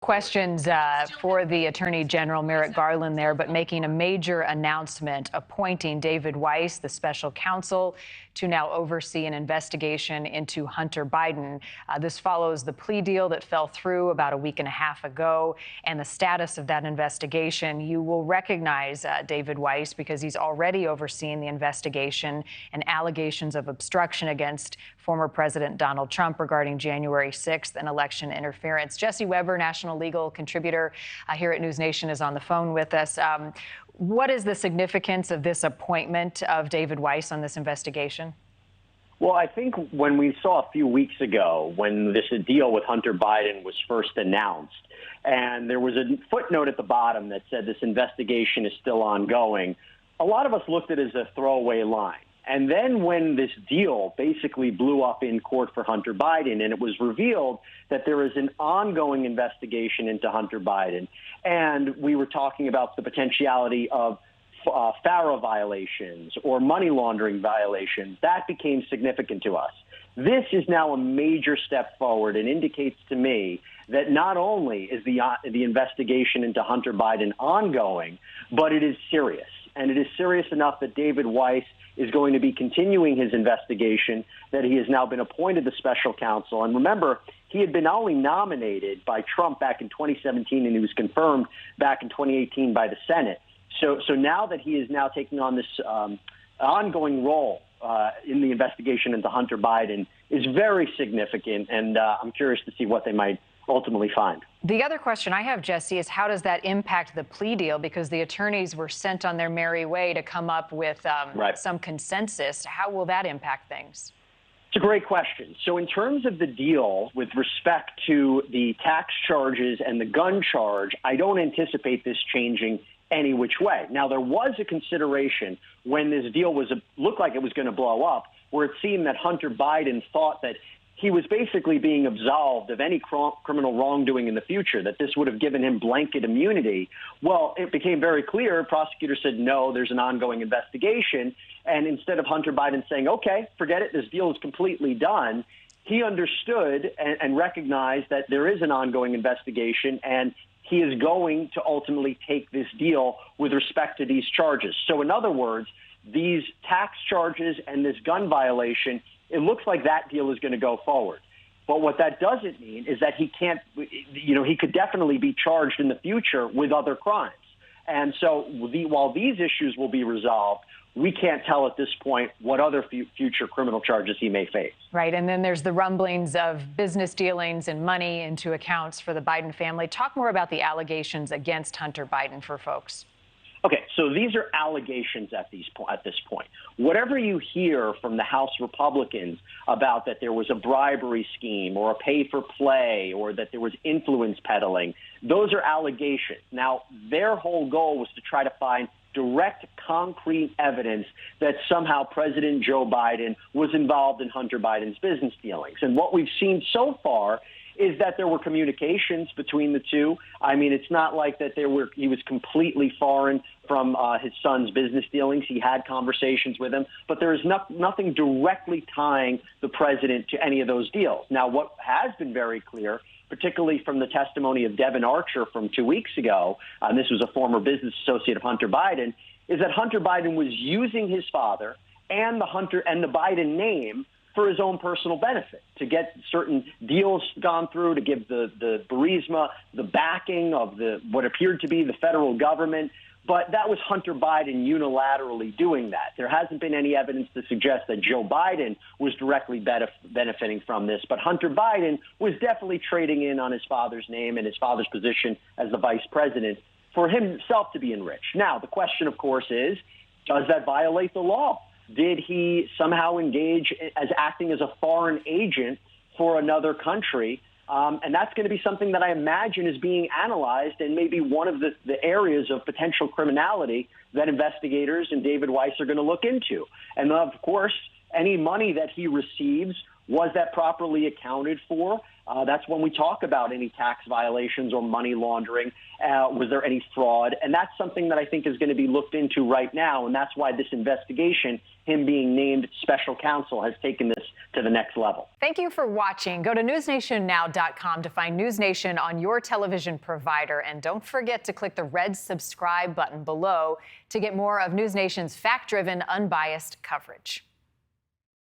Questions for the Attorney General Merrick Garland there, but making a major announcement appointing David Weiss, the special counsel, to now oversee an investigation into Hunter Biden. This follows the plea deal that fell through about a week and a half ago and the status of that investigation. You will recognize David Weiss because he's already overseeing the investigation and allegations of obstruction against former President Donald Trump regarding January 6th and election interference. Jesse Weber, national legal contributor here at NewsNation, is on the phone with us. What is the significance of this appointment of David Weiss on this investigation? Well, I think when we saw a few weeks ago when this deal with Hunter Biden was first announced, and there was a footnote at the bottom that said this investigation is still ongoing, a lot of us looked at it as a throwaway line. And then when this deal basically blew up in court for Hunter Biden, and it was revealed that there is an ongoing investigation into Hunter Biden, and we were talking about the potentiality of FARA violations or money laundering violations, that became significant to us. This is now a major step forward and indicates to me that not only is the investigation into Hunter Biden ongoing, but it is serious. And it is serious enough that David Weiss is going to be continuing his investigation, that he has now been appointed the special counsel. And remember, he had been only nominated by Trump back in 2017, and he was confirmed back in 2018 by the Senate. So now that he is now taking on this ongoing role in the investigation into Hunter Biden is very significant, and I'm curious to see what they might ultimately find. The other question I have, Jesse, is how does that impact the plea deal? Because the attorneys were sent on their merry way to come up with some consensus. How will that impact things? It's a great question. So in terms of the deal with respect to the tax charges and the gun charge, I don't anticipate this changing any which way. Now, there was a consideration when this deal looked like it was going to blow up, where it seemed that Hunter Biden thought that he was basically being absolved of any criminal wrongdoing in the future, that this would have given him blanket immunity. Well, it became very clear. Prosecutors said, no, there's an ongoing investigation. And instead of Hunter Biden saying, OK, forget it, this deal is completely done, he understood and recognized that there is an ongoing investigation, and he is going to ultimately take this deal with respect to these charges. So in other words, these tax charges and this gun violation, it looks like that deal is going to go forward. But what that doesn't mean is that he can't, he could definitely be charged in the future with other crimes. And so while these issues will be resolved, we can't tell at this point what other future criminal charges he may face. Right. And then there's the rumblings of business dealings and money into accounts for the Biden family. Talk more about the allegations against Hunter Biden for folks. Okay, so these are allegations at this point. Whatever you hear from the House Republicans about that there was a bribery scheme or a pay-for-play or that there was influence peddling, those are allegations. Now, their whole goal was to try to find direct, concrete evidence that somehow President Joe Biden was involved in Hunter Biden's business dealings. And what we've seen so far is that there were communications between the two. I mean, it's not like that he was completely foreign from his son's business dealings. He had conversations with him, but there is nothing directly tying the president to any of those deals. Now, what has been very clear, particularly from the testimony of Devin Archer from 2 weeks ago, and this was a former business associate of Hunter Biden, is that Hunter Biden was using his father and the Biden name for his own personal benefit, to get certain deals gone through, to give the Burisma the backing of what appeared to be the federal government. But that was Hunter Biden unilaterally doing that. There hasn't been any evidence to suggest that Joe Biden was directly benefiting from this. But Hunter Biden was definitely trading in on his father's name and his father's position as the vice president for himself to be enriched. Now, the question, of course, is, does that violate the law? Did he somehow engage as acting as a foreign agent for another country? And that's going to be something that I imagine is being analyzed and maybe one of the areas of potential criminality that investigators and David Weiss are going to look into. And of course, any money that he receives Was that properly accounted for? That's when we talk about any tax violations or money laundering. Was there any fraud? And that's something that I think is going to be looked into right now. And that's why this investigation, him being named special counsel, has taken this to the next level. Thank you for watching. Go to newsnationnow.com to find NewsNation on your television provider. And don't forget to click the red subscribe button below to get more of NewsNation's fact-driven, unbiased coverage.